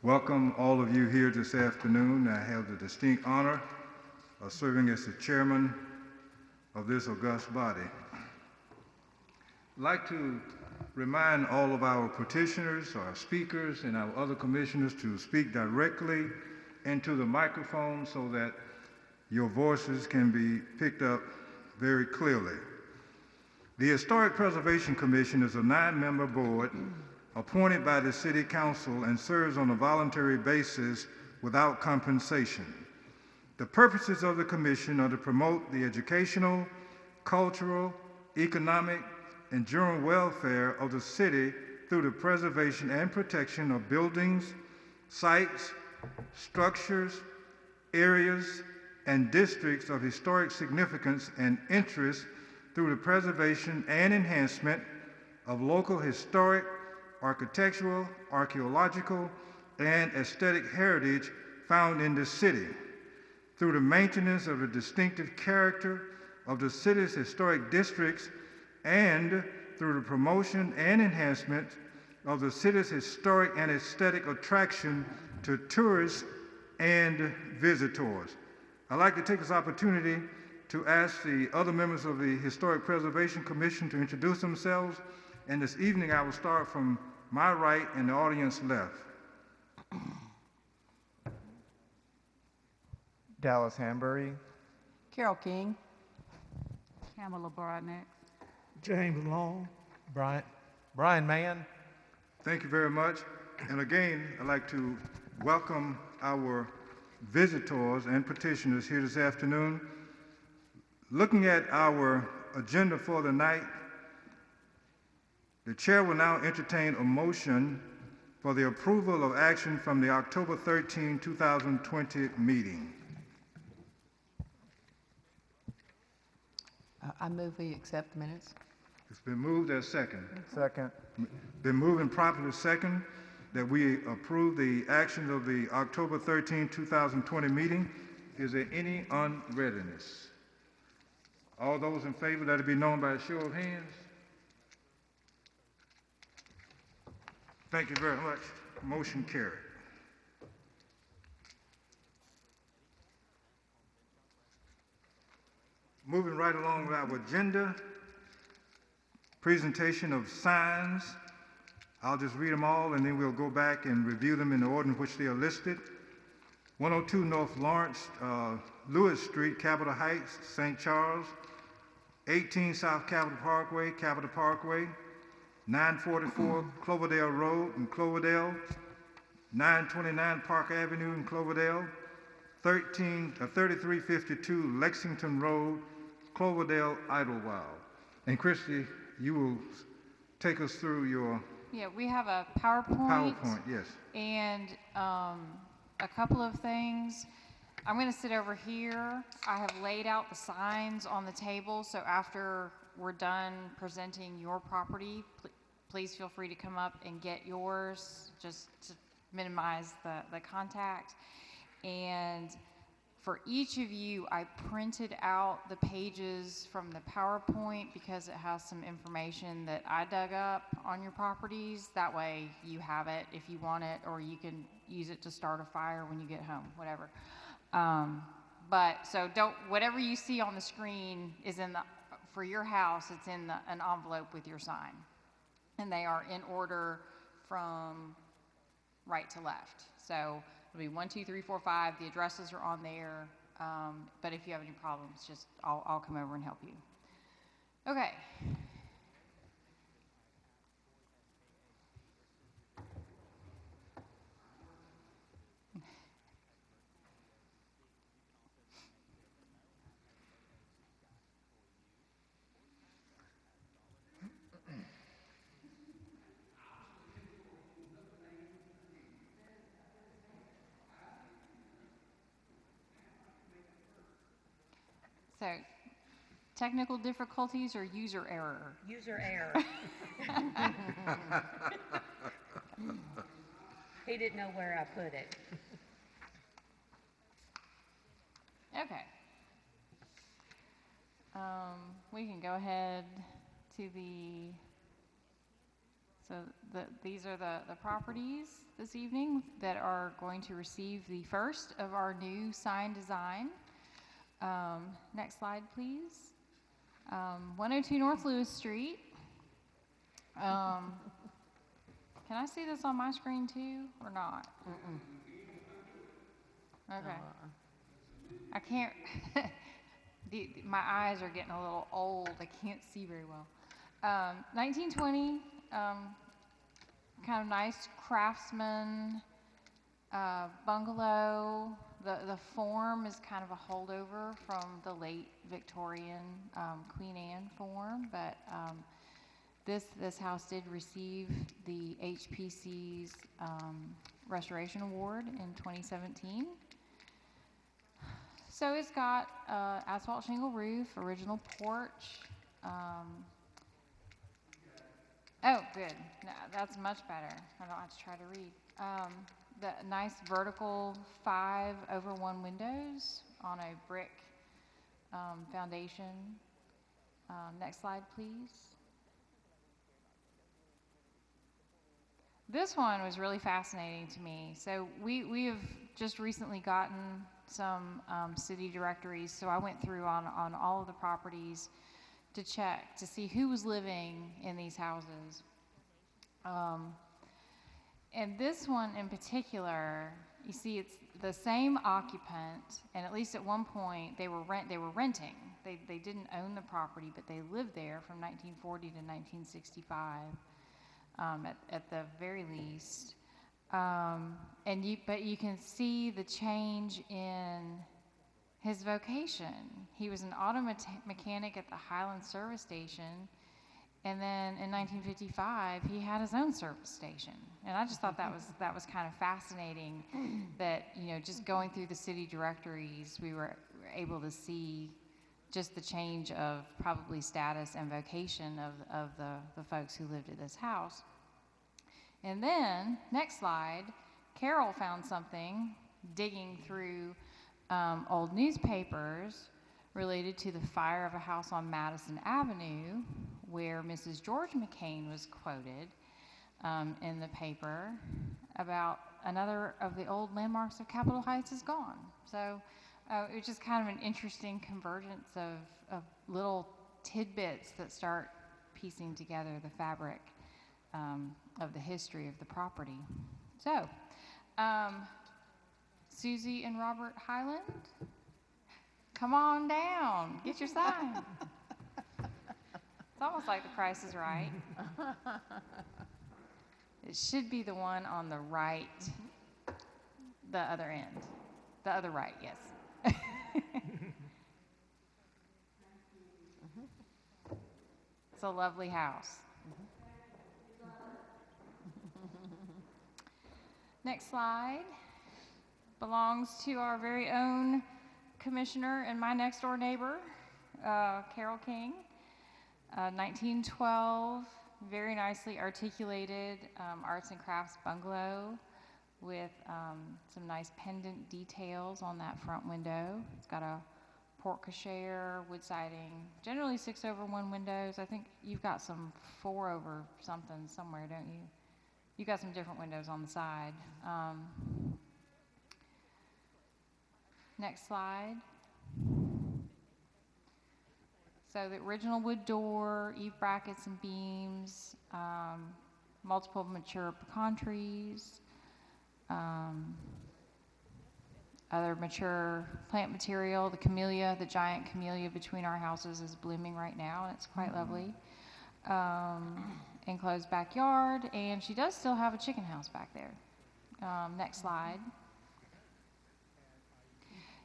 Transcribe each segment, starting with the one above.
welcome all of you here this afternoon. I have the distinct honor of serving as the chairman of this august body. I'd like to remind all of our petitioners, our speakers, and our other commissioners to speak directly into the microphone so that your voices can be picked up very clearly. The Historic Preservation Commission is a 9-member board appointed by the City Council and serves on a voluntary basis without compensation. The purposes of the commission are to promote the educational, cultural, economic, and general welfare of the city through the preservation and protection of buildings, sites, structures, areas, and districts of historic significance and interest through the preservation and enhancement of local historic, architectural, archaeological, and aesthetic heritage found in the city, through the maintenance of the distinctive character of the city's historic districts, and through the promotion and enhancement of the city's historic and aesthetic attraction to tourists and visitors. I'd like to take this opportunity to ask the other members of the Historic Preservation Commission to introduce themselves. And this evening, I will start from my right and the audience left. Dallas Hambury. Carol King. Kamala Brodnick. James Long. Brian Mann. Thank you very much. And again, I'd like to welcome our visitors and petitioners here this afternoon. Looking at our agenda for the night, the chair will now entertain a motion for the approval of action from the October 13, 2020 meeting. I move we accept the minutes. It's been moved as second. Second. Been moved and properly second that we approve the actions of the October 13, 2020 meeting. Is there any unreadiness? All those in favor, let it be known by a show of hands. Thank you very much. Motion carried. Moving right along with our agenda, presentation of signs. I'll just read them all and then we'll go back and review them in the order in which they are listed. 102 North Lawrence, Lewis Street, Capitol Heights, St. Charles. 18 South Capitol Parkway. 944 Cloverdale Road in Cloverdale. 929 Park Avenue in Cloverdale. 3352 Lexington Road, Cloverdale, Idlewild. And Christy, you will take us through your Yeah, we have a PowerPoint. PowerPoint, yes. And a couple of things. I'm going to sit over here. I have laid out the signs on the table, so after we're done presenting your property, please feel free to come up and get yours, just to minimize the contact. And for each of you, I printed out the pages from the PowerPoint because it has some information that I dug up on your properties. That way you have it if you want it, or you can use it to start a fire when you get home, whatever. But so whatever you see on the screen is for your house, it's in an envelope with your sign. And they are in order from right to left. So it'll be 1, 2, 3, 4, 5. The addresses are on there. But if you have any problems, just I'll come over and help you. Okay. So, technical difficulties or user error? User error. He didn't know where I put it. Okay. We can go ahead to the So these are the properties this evening that are going to receive the first of our new sign design. Next slide, please. 102 North Lewis Street. Can I see this on my screen too, or not? Okay. I can't, my eyes are getting a little old. I can't see very well. 1920, kind of nice craftsman bungalow. The form is kind of a holdover from the late Victorian Queen Anne form, but this house did receive the HPC's Restoration Award in 2017. So it's got asphalt shingle roof, original porch. Oh, good. No, that's much better. I don't have to try to read. The nice vertical 5/1 windows on a brick foundation. Next slide, please. This one was really fascinating to me. So we have just recently gotten some city directories, so I went through on all of the properties to check to see who was living in these houses. And this one in particular, you see it's the same occupant, and at least at one point they were renting. They didn't own the property, but they lived there from 1940 to 1965 at the very least. But you can see the change in his vocation. He was an auto mechanic at the Highland service station, and then in 1955 he had his own service station. And I just thought that was kind of fascinating. That just going through the city directories, we were able to see just the change of probably status and vocation of the folks who lived at this house. And then, next slide, Carol found something digging through old newspapers related to the fire of a house on Madison Avenue, where Mrs. George McCain was quoted in the paper about another of the old landmarks of Capitol Heights is gone. So it was just kind of an interesting convergence of little tidbits that start piecing together the fabric of the history of the property. So, Susie and Robert Highland, come on down, get your sign. It's almost like The Price is Right. It should be the one on the right, the other end. The other right, yes. It's a lovely house. Next slide belongs to our very own commissioner and my next door neighbor, Carol King. 1912, very nicely articulated arts and crafts bungalow with some nice pendant details on that front window. It's got a porte-cochere, wood siding, generally 6/1 windows. I think you've got some 4 over something somewhere, don't you? You got some different windows on the side. Next slide. So the original wood door, eave brackets and beams, multiple mature pecan trees, other mature plant material. The camellia, the giant camellia between our houses is blooming right now, and it's quite lovely. Enclosed backyard, and she does still have a chicken house back there. Next slide.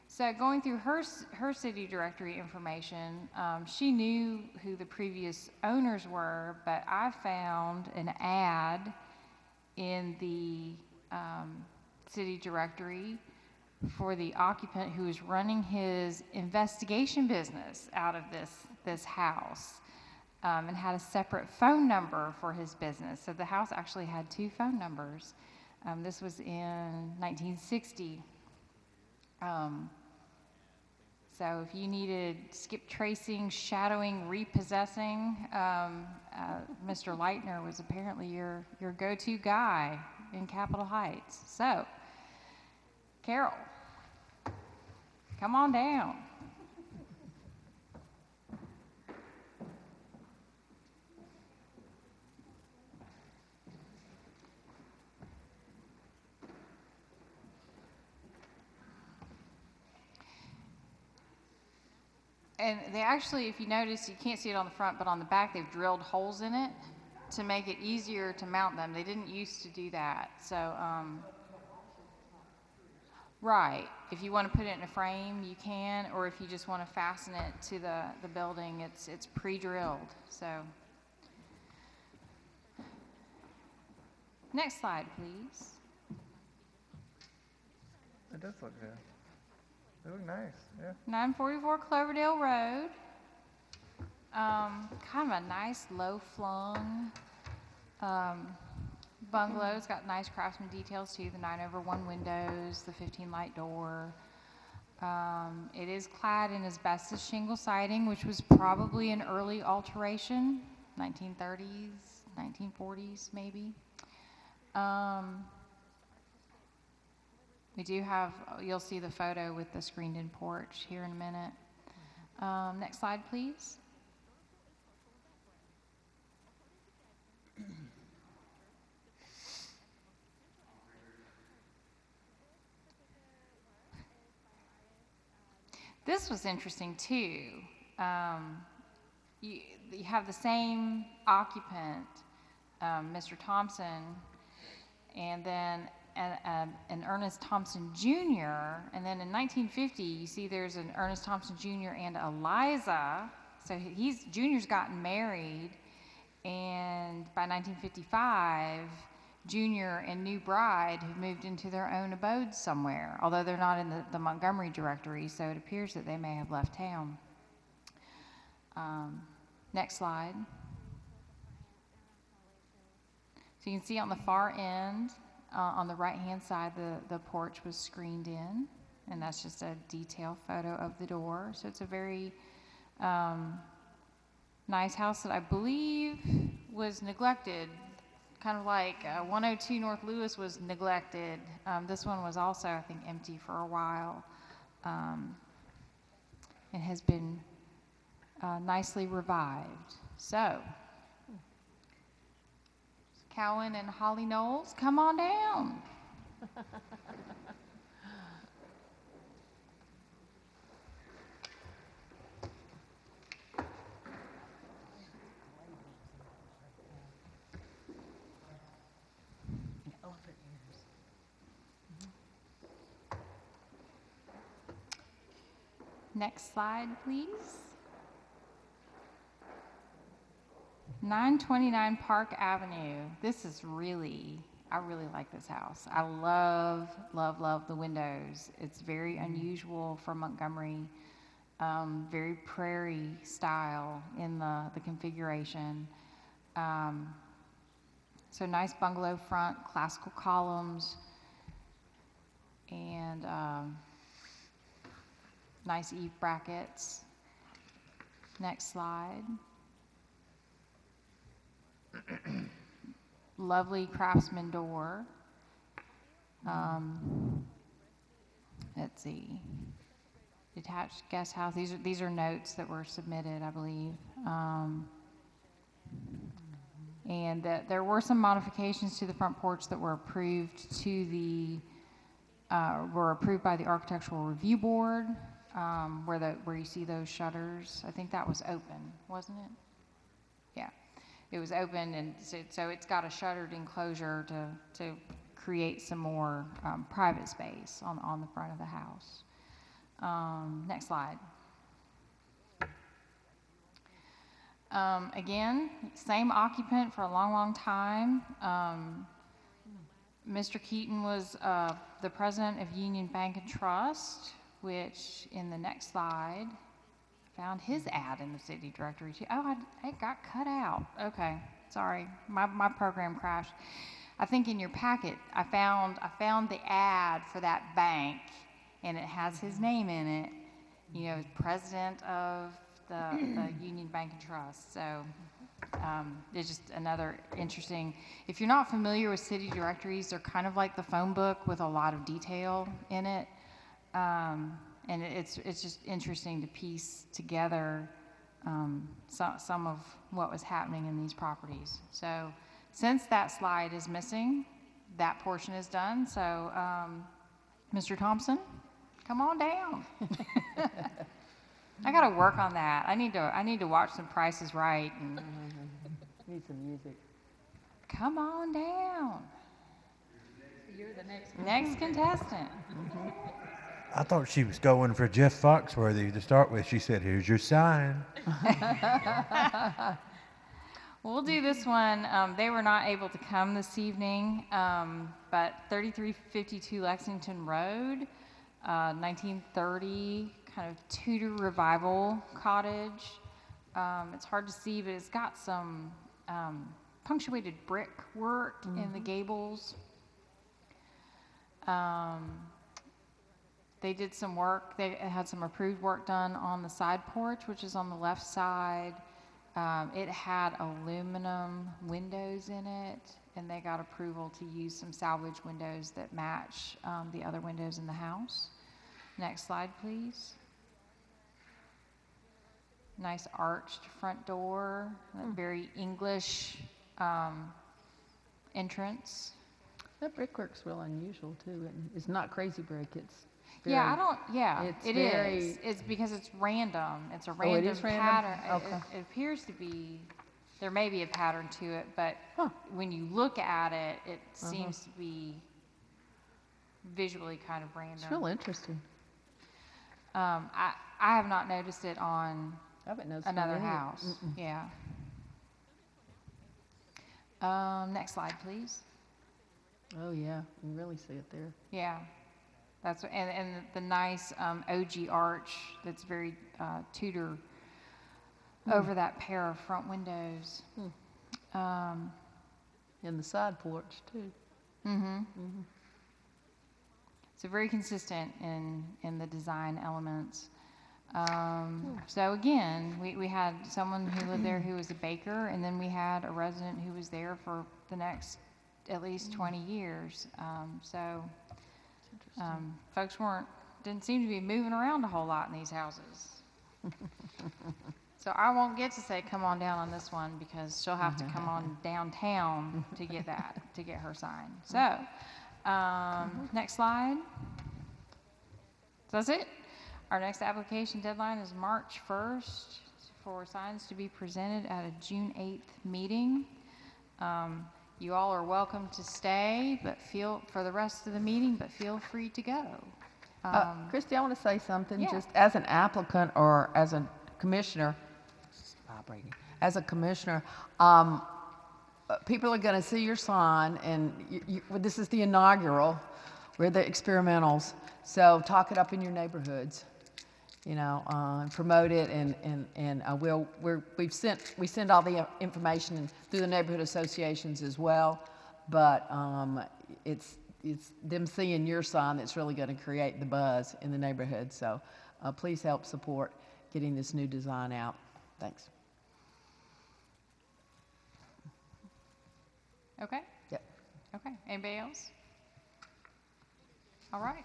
So going through her city directory information, she knew who the previous owners were, but I found an ad in the city directory for the occupant who was running his investigation business out of this house. And had a separate phone number for his business. So the house actually had 2 phone numbers. This was in 1960. So So if you needed skip tracing, shadowing, repossessing, Mr. Leitner was apparently your go-to guy in Capitol Heights. So, Carol, come on down. And they actually, if you notice, you can't see it on the front, but on the back, they've drilled holes in it to make it easier to mount them. They didn't used to do that. So, right. If you want to put it in a frame, you can, or if you just want to fasten it to the building, it's pre-drilled. So, next slide, please. It does look good. They look nice, yeah. 944 Cloverdale Road. Kind of a nice low-flung bungalow. It's got nice craftsman details too, the 9/1 windows, the 15-light door. It is clad in asbestos shingle siding, which was probably an early alteration, 1930s, 1940s maybe. We do have, you'll see the photo with the screened-in porch here in a minute. Next slide, please. This was interesting too. You have the same occupant, Mr. Thompson, and then an Ernest Thompson Jr., and then in 1950, you see there's an Ernest Thompson Jr. and Eliza. So Junior's gotten married, and by 1955, Junior and new bride have moved into their own abodes somewhere, although they're not in the Montgomery directory, so it appears that they may have left town. Next slide. So you can see on the far end, on the right-hand side, the porch was screened in, and that's just a detail photo of the door. So it's a very nice house that I believe was neglected, kind of like 102 North Lewis was neglected. This one was also, I think, empty for a while, and has been nicely revived. So, Cowan and Holly Knowles, come on down. Next slide, please. 929 Park Avenue. This is I really like this house. I love, love, love the windows. It's very unusual for Montgomery, very prairie style in the configuration. So nice bungalow front, classical columns, and nice eave brackets. Next slide. Lovely craftsman door. Let's see. Detached guest house. These are notes that were submitted, I believe. And there were some modifications to the front porch that were approved approved by the Architectural Review Board, where you see those shutters. I think that was open, wasn't it? Yeah. It was open, and so it's got a shuttered enclosure to create some more private space on the front of the house. Next slide. Again, same occupant for a long, long time. Mr. Keaton was the president of Union Bank and Trust, which in the next slide, found his ad in the city directory too. Oh, it got cut out. Okay, sorry, my program crashed. I think in your packet, I found the ad for that bank, and it has his name in it. you know, president of the Union Bank and Trust. So it's just another interesting. If you're not familiar with city directories, they're kind of like the phone book with a lot of detail in it. And it's just interesting to piece together some of what was happening in these properties. So since that slide is missing, that portion is done. So Mr. Thompson, come on down. I got to work on that. I need to watch some Price is Right and Need some music. come on down. You're the next. Next contestant. I thought she was going for Jeff Foxworthy to start with. She said, "Here's your sign." We'll do this one. They were not able to come this evening, but 3352 Lexington Road, 1930, kind of Tudor revival cottage. It's hard to see, but it's got some punctuated brick work in the gables. They did some work. They had some approved work done on the side porch, which is on the left side. It had aluminum windows in it, and they got approval to use some salvage windows that match the other windows in the house. Next slide, please. Nice arched front door, that very English entrance. That brickwork's real unusual too. And it's not crazy brick. It's It's It's very- is. It's because it's random. It's a it random is random? pattern. Okay. It appears to be, there may be a pattern to it, but when you look at it, it seems to be visually kind of random. It's real interesting. I have not noticed it on I haven't noticed it another either. house. Yeah. Next slide, please. Oh yeah, you can really see it there. Yeah, that's and the nice OG arch that's very Tudor over that pair of front windows. And the side porch too. So very consistent in the design elements. So again, we had someone who lived there who was a baker, and then we had a resident who was there for the next at least 20 years. Folks didn't seem to be moving around a whole lot in these houses. So I won't get to say come on down on this one because she'll have to come on downtown to get her sign. So next slide. So that's it. Our next application deadline is March 1st for signs to be presented at a June 8th meeting. You all are welcome to stay, but for the rest of the meeting, but feel free to go. Christy, I want to say something. Yeah. Just as an applicant or as a commissioner, as a commissioner, people are going to see your sign, and this is the inaugural. We're the experimentals, so talk it up in your neighborhoods. You know, promote it, and we send all the information through the neighborhood associations as well. But it's them seeing your sign that's really going to create the buzz in the neighborhood. So please help support getting this new design out. Thanks. Okay? Yep. Okay. Anybody else? All right.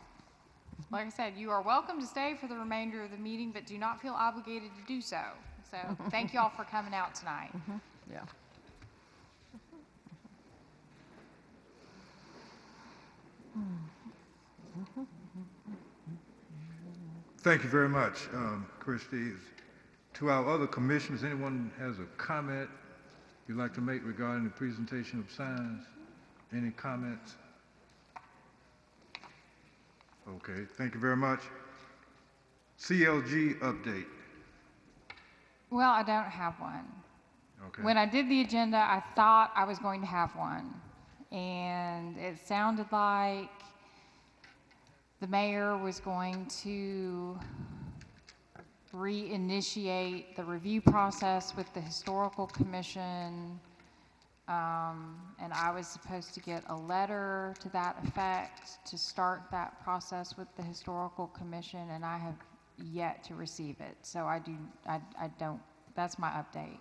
Like I said, you are welcome to stay for the remainder of the meeting, but do not feel obligated to do so. So thank you all for coming out tonight. Yeah. Thank you very much, Christy. To our other commissioners, anyone has a comment you'd like to make regarding the presentation of signs? Any comments? Okay, thank you very much. CLG update. Well, I don't have one. Okay. When I did the agenda, I thought I was going to have one. And it sounded like the mayor was going to reinitiate the review process with the historical commission. And I was supposed to get a letter to that effect to start that process with the historical commission, and I have yet to receive it. So I don't, that's my update.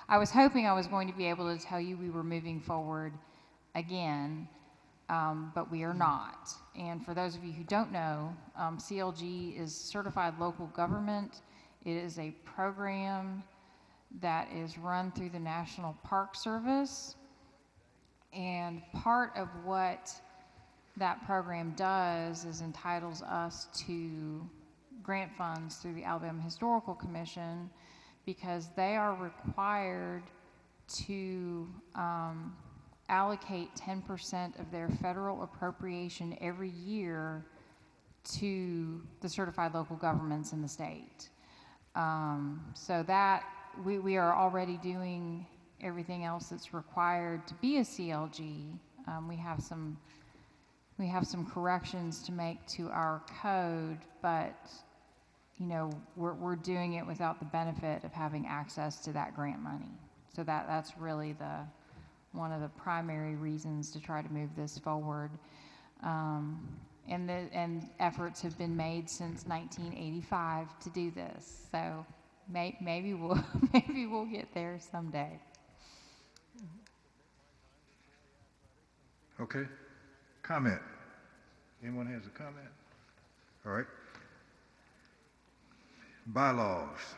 I was hoping I was going to be able to tell you we were moving forward again, but we are not. And for those of you who don't know, CLG is Certified Local Government. It is a program that is run through the National Park Service. And part of what that program does is entitles us to grant funds through the Alabama Historical Commission, because they are required to allocate 10% of their federal appropriation every year to the certified local governments in the state. So that we are already doing everything else that's required to be a CLG. We have some corrections to make to our code, but we're doing it without the benefit of having access to that grant money. So that's really one of the primary reasons to try to move this forward. And efforts have been made since 1985 to do this. So maybe we'll get there someday. Okay. Comment. Anyone has a comment? All right. Bylaws.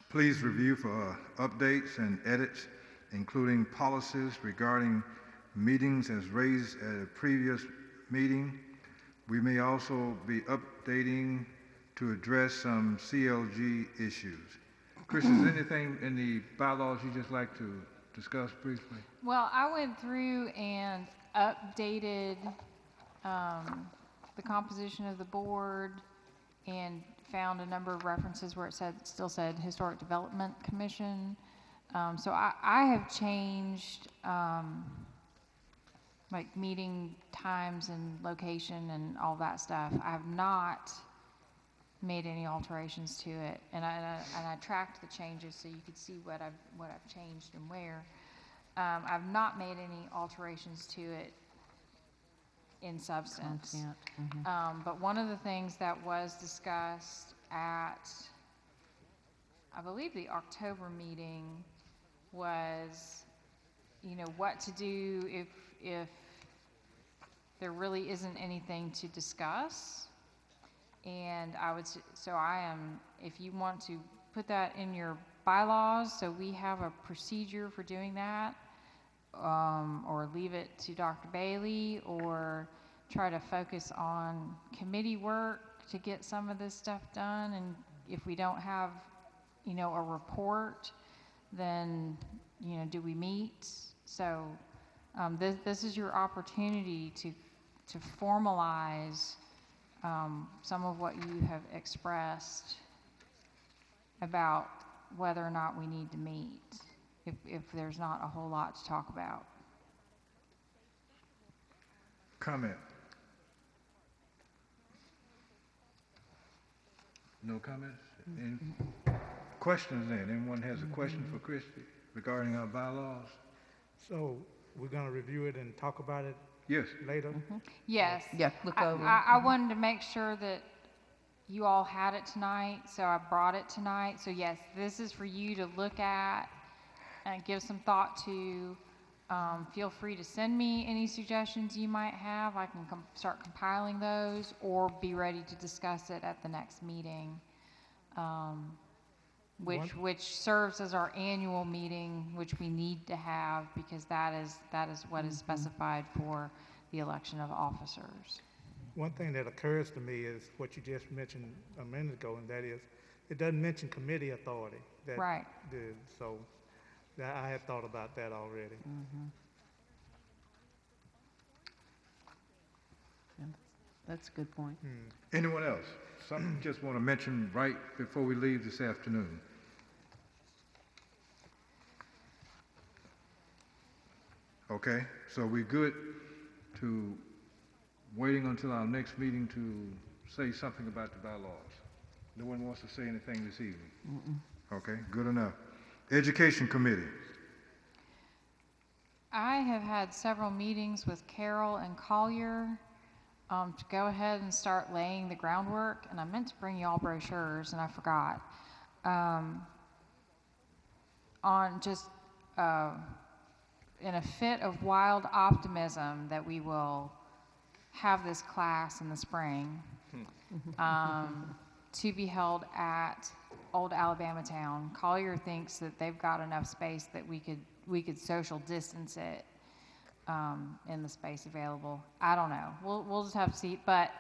Please review for updates and edits, including policies regarding meetings as raised at a previous meeting. We may also be updating to address some CLG issues. Chris, is there anything in the bylaws you'd just like to discuss briefly? Well, I went through and updated the composition of the board and found a number of references where it still said Historic Development Commission. So I have changed like meeting times and location and all that stuff. I have not made any alterations to it, and I tracked the changes so you could see what I've changed and where. I've not made any alterations to it in substance. But one of the things that was discussed at, I believe, the October meeting was, what to do if there really isn't anything to discuss. And if you want to put that in your bylaws, so we have a procedure for doing that, or leave it to Dr. Bailey, or try to focus on committee work to get some of this stuff done. And if we don't have, a report, then, do we meet? So this is your opportunity to formalize some of what you have expressed about whether or not we need to meet, if there's not a whole lot to talk about. Comment. No comments? Any questions then? Anyone has a question for Christie regarding our bylaws? So we're going to review it and talk about it Yes. later? Yes. Yeah, look over. I wanted to make sure that you all had it tonight, so I brought it tonight. So yes, this is for you to look at and give some thought to. Feel free to send me any suggestions you might have. I can start compiling those, or be ready to discuss it at the next meeting, which serves as our annual meeting, which we need to have, because that is what is specified for the election of officers. One thing that occurs to me is what you just mentioned a minute ago, and that is it doesn't mention committee authority. Right. So I had thought about that already. Yeah, that's a good point. Anyone else? Something you just want to mention right before we leave this afternoon? Okay, so we're good to waiting until our next meeting to say something about the bylaws. No one wants to say anything this evening? Okay, good enough. Education Committee. I have had several meetings with Carol and Collier. to go ahead and start laying the groundwork, and I meant to bring you all brochures, and I forgot. On just in a fit of wild optimism that we will have this class in the spring to be held at Old Alabama Town. Collier thinks that they've got enough space that we could social distance it in the space available. I don't know. We'll just have to see. But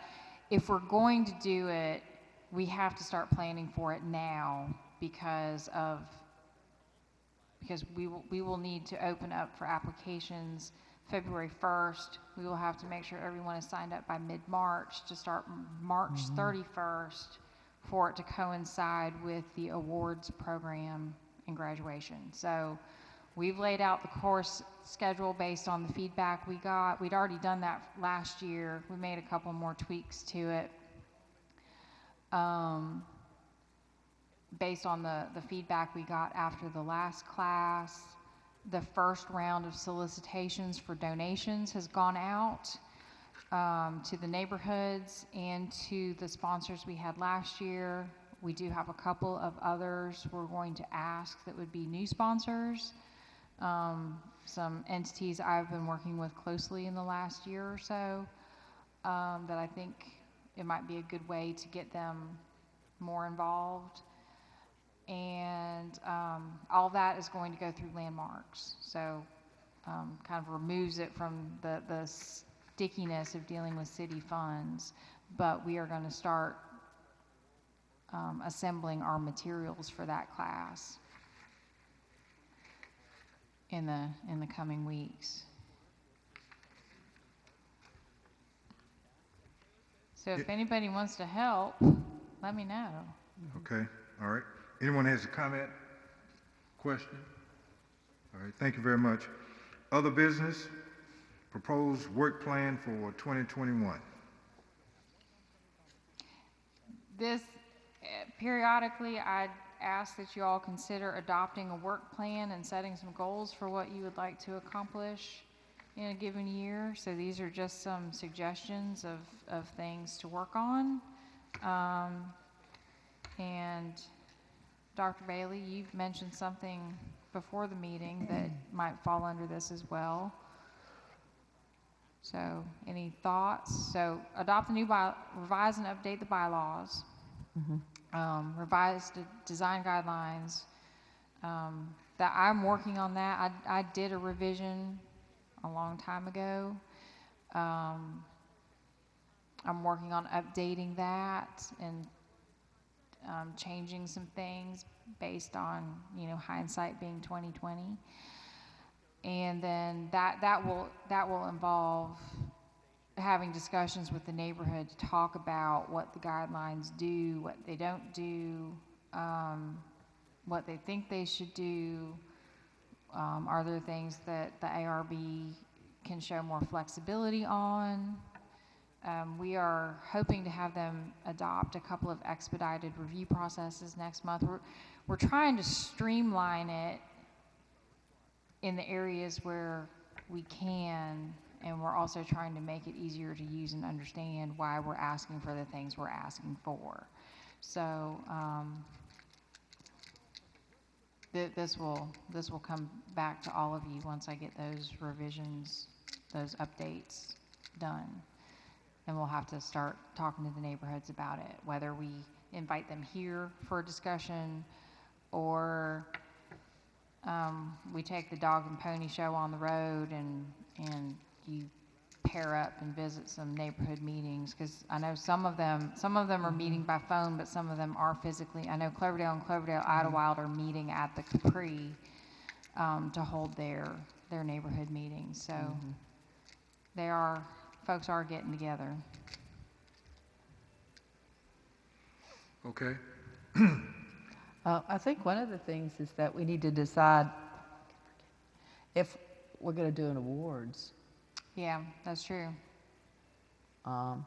if we're going to do it, we have to start planning for it now because we will need to open up for applications February 1st. We will have to make sure everyone is signed up by mid-March to start March 31st for it to coincide with the awards program and graduation. So we've laid out the course schedule based on the feedback we got. We'd already done that last year. We made a couple more tweaks to it based on the feedback we got after the last class. The first round of solicitations for donations has gone out to the neighborhoods and to the sponsors we had last year. We do have a couple of others we're going to ask that would be new sponsors. Some entities I've been working with closely in the last year or so that I think it might be a good way to get them more involved. And all that is going to go through landmarks. So kind of removes it from the stickiness of dealing with city funds. But we are going to start assembling our materials for that class in the coming weeks. So if anybody wants to help, let me know. Okay, all right. Anyone has a comment, question? All right, thank you very much. Other business, proposed work plan for 2021. This, periodically, I'd ask that you all consider adopting a work plan and setting some goals for what you would like to accomplish in a given year. So these are just some suggestions of things to work on. And Dr. Bailey, you've mentioned something before the meeting that might fall under this as well. So any thoughts? So adopt the new revise and update the bylaws. Revise the design guidelines. That I'm working on that. I did a revision a long time ago. I'm working on updating that and changing some things based on hindsight being 2020, and then that will involve having discussions with the neighborhood to talk about what the guidelines do, what they don't do, what they think they should do. Are there things that the ARB can show more flexibility on? We are hoping to have them adopt a couple of expedited review processes next month. We're trying to streamline it in the areas where we can, and we're also trying to make it easier to use and understand why we're asking for the things we're asking for. So this will come back to all of you once I get those revisions, those updates done. And we'll have to start talking to the neighborhoods about it, whether we invite them here for a discussion or we take the dog and pony show on the road and you pair up and visit some neighborhood meetings, because I know some of them are meeting by phone, but some of them are physically. I know Cloverdale and Cloverdale Idlewild are meeting at the Capri to hold their neighborhood meetings. So folks are getting together. Okay. I think one of the things is that we need to decide if we're going to do an awards. Yeah, that's true. And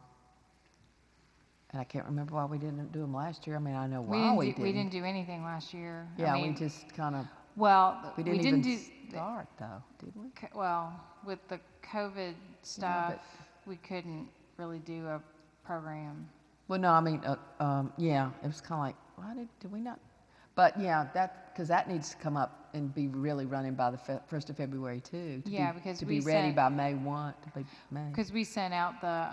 I can't remember why we didn't do them last year. I mean, I know why we didn't. We didn't do anything last year. Yeah, I mean, we just kind of. Well, we didn't even start though, did we? Well, with the COVID stuff, we couldn't. really do a program. Well, no, I mean, yeah, it was kind of like, why did we not? But yeah, because that needs to come up and be really running by the 1st of February too. Yeah, because to we be ready sent- by May 1, to be May. Because we sent out the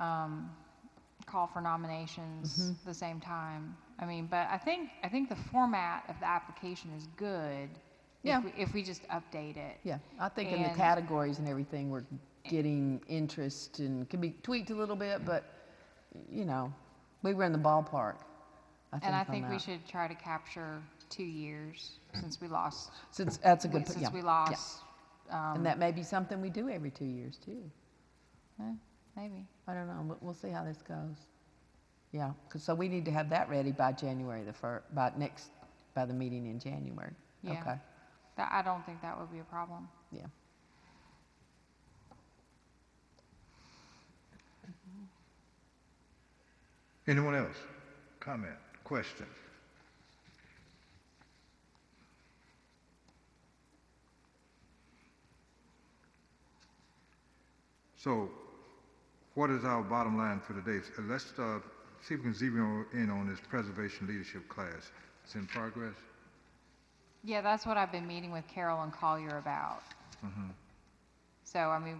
call for nominations Mm-hmm. the same time. I mean, but I think the format of the application is good. Yeah. If we just update it. Yeah, I think in the And- categories and everything, we're getting interest and can be tweaked a little bit, but, you know, we were in the ballpark, I think, And I on think we that. should try to capture 2 years since we lost. Since that's a good, Since yeah. we yeah. lost. And that may be something we do every 2 years too. Maybe. I don't know, we'll see how this goes. Yeah, so we need to have that ready by January the 1st, by the meeting in January. Yeah. Okay, I don't think that would be a problem. yeah. Anyone else? Comment, question? So, what is our bottom line for today? Let's see if we can zero in on this preservation leadership class. It's in progress. Yeah, that's what I've been meeting with Carol and Collier about. So, I mean,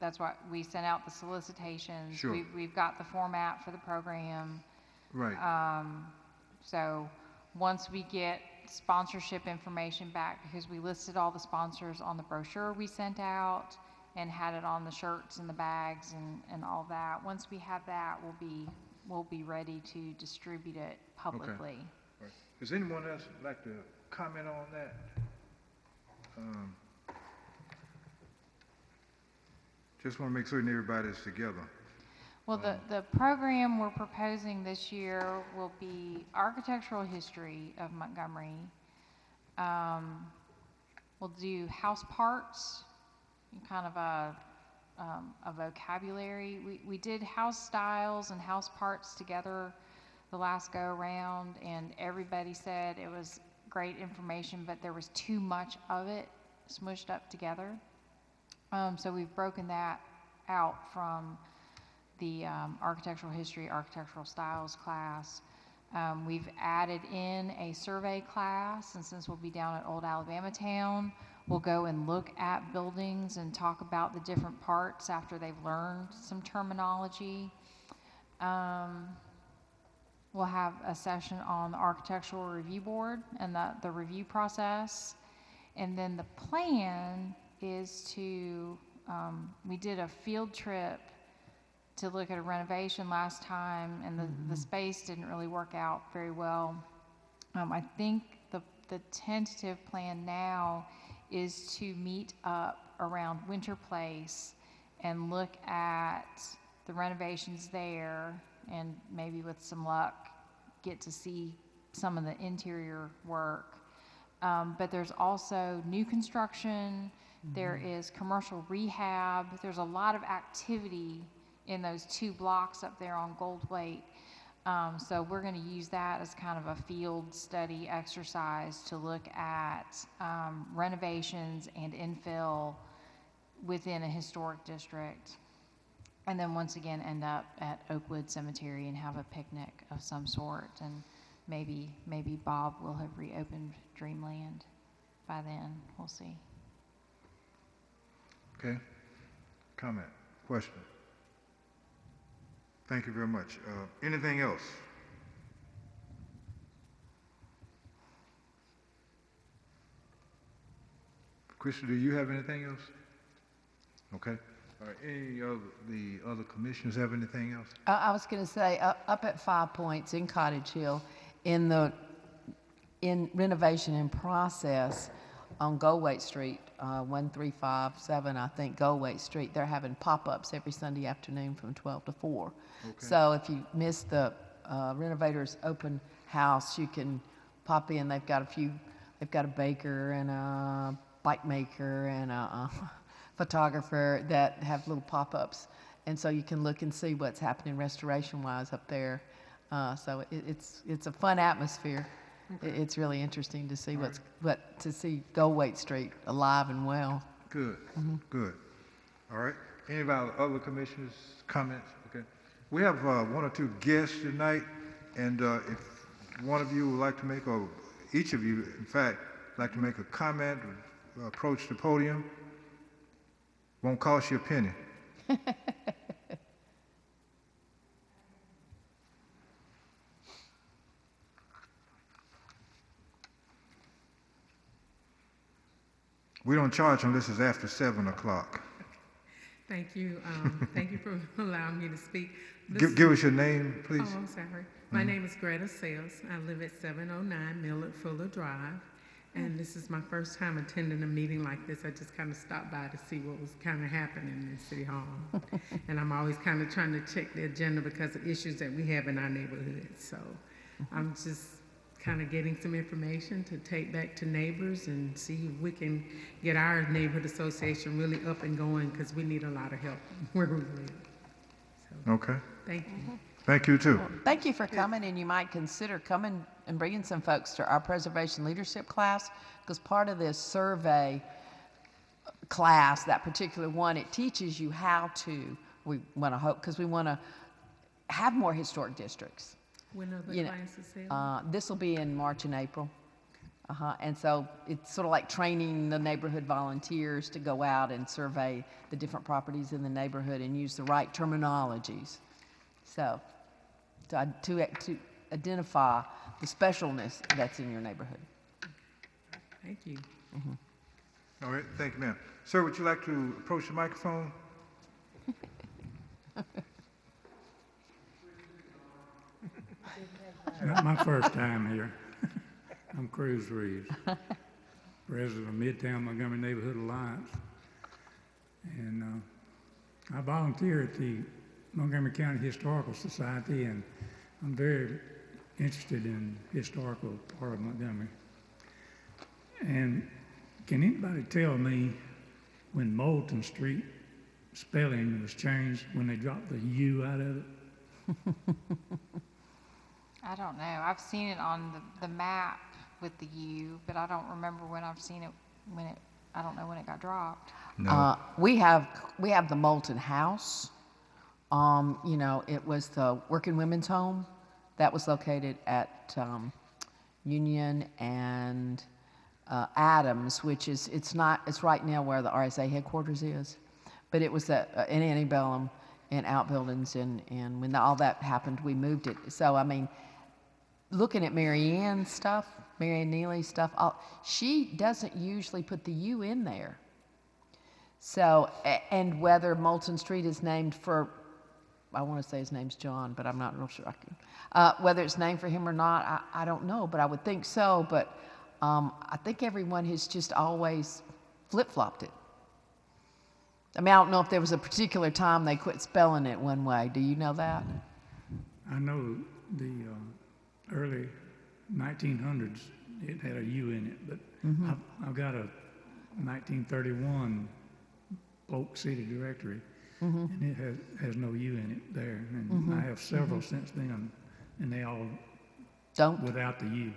that's why we sent out the solicitations. Sure. We've got the format for the program. Right. So once we get sponsorship information back, because we listed all the sponsors on the brochure we sent out and had it on the shirts and the bags and all that. Once we have that, we'll be ready to distribute it publicly. Right. Does anyone else like to comment on that? Just want to make certain everybody's together. Well, the program we're proposing this year will be architectural history of Montgomery. We'll do house parts, kind of a vocabulary. We did house styles and house parts together the last go around, and everybody said it was great information, but there was too much of it smushed up together. So we've broken that out from the architectural history, architectural styles class. We've added in a survey class, and since we'll be down at Old Alabama Town, we'll go and look at buildings and talk about the different parts after they've learned some terminology. We'll have a session on the architectural review board and the review process. And then the plan is to, we did a field trip to look at a renovation last time, and the space didn't really work out very well. I think the tentative plan now is to meet up around Winter Place and look at the renovations there, and maybe with some luck get to see some of the interior work. But there's also new construction, there is commercial rehab, there's a lot of activity in those 2 blocks up there on Goldthwaite. So we're going to use that as kind of a field study exercise to look at renovations and infill within a historic district. And then once again end up at Oakwood Cemetery and have a picnic of some sort. And maybe Bob will have reopened Dreamland by then. We'll see. Okay. Comment, question? Thank you very much. Anything else? Krista, do you have anything else? Okay. All right. Any of the other commissioners have anything else? I was going to say, up at 5 Points in Cottage Hill, in renovation in process on Goldthwaite Street, 1357, I think, Goldthwaite Street, they're having pop-ups every Sunday afternoon from 12 to 4. Okay. So if you miss the renovators open house, you can pop in. They've got a baker and a bike maker and a photographer that have little pop-ups, and so you can look and see what's happening restoration-wise up there. So it's a fun atmosphere. Okay. It's really interesting to see to see Goldthwaite Street alive and well. Good. Good. All right. Any of our other commissioners' comments? Okay. We have one or two guests tonight, and if one of you would like to make, or each of you, in fact, like to make a comment or approach the podium, won't cost you a penny. We don't charge unless it's after 7 o'clock. Thank you. Thank you for allowing me to speak. Give us your name, please. Oh, I'm sorry. My name is Greta Sales. I live at 709 Millard Fuller Drive. And this is my first time attending a meeting like this. I just kind of stopped by to see what was kind of happening in City Hall. And I'm always kind of trying to check the agenda because of issues that we have in our neighborhood. So I'm just kind of getting some information to take back to neighbors and see if we can get our neighborhood association really up and going, because we need a lot of help where we live. So, Okay. thank you. Thank you, too. Thank you for coming, and you might consider coming and bringing some folks to our preservation leadership class, because part of this survey class, that particular one, it teaches you how to, we want to hope, because we want to have more historic districts. When are the classes held? This will be in March and April. And so it's sort of like training the neighborhood volunteers to go out and survey the different properties in the neighborhood and use the right terminologies. So to identify the specialness that's in your neighborhood. Thank you. All right, thank you, ma'am. Sir, would you like to approach the microphone? Not my first time here. I'm Cruz Reeves, president of Midtown Montgomery Neighborhood Alliance. And I volunteer at the Montgomery County Historical Society, and I'm very interested in historical part of Montgomery. And can anybody tell me when Moulton Street spelling was changed, when they dropped the U out of it? I don't know. I've seen it on the map with the U, but I don't remember when I've seen it I don't know when it got dropped. No. We have the Moulton House. You know, it was the Working Women's Home that was located at Union and Adams, which is it's right now where the RSA headquarters is, but it was in antebellum and outbuildings, and when all that happened, we moved it. So I mean, looking at Mary Ann Neely's stuff, she doesn't usually put the U in there. So, and whether Moulton Street is named for, I want to say his name's John, but I'm not real sure. Whether it's named for him or not, I don't know, but I would think so. But I think everyone has just always flip-flopped it. I mean, I don't know if there was a particular time they quit spelling it one way. Do you know that? I know the early 1900s, it had a U in it, but I've got a 1931 Polk City directory, and it has no U in it there. And I have several since then, and they all Don't. without the U.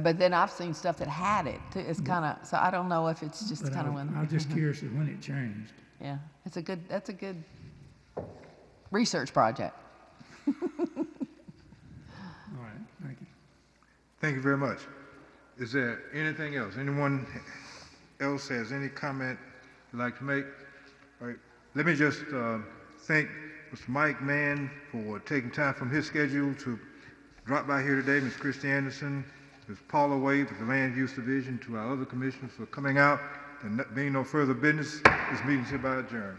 But then I've seen stuff that had it. It's kind of, so I don't know if it's just But kind of when. I'm just curious of when it changed. Yeah, that's a good research project. All right, thank you. Thank you very much. Is there anything else? Anyone else has any comment you'd like to make? All right. Let me just thank Mr. Mike Mann for taking time from his schedule to drop by here today, Ms. Christy Anderson, Ms. Paula Wade with the Land Use Division, to our other commissioners for coming out. And being no further business, this meeting is hereby adjourned.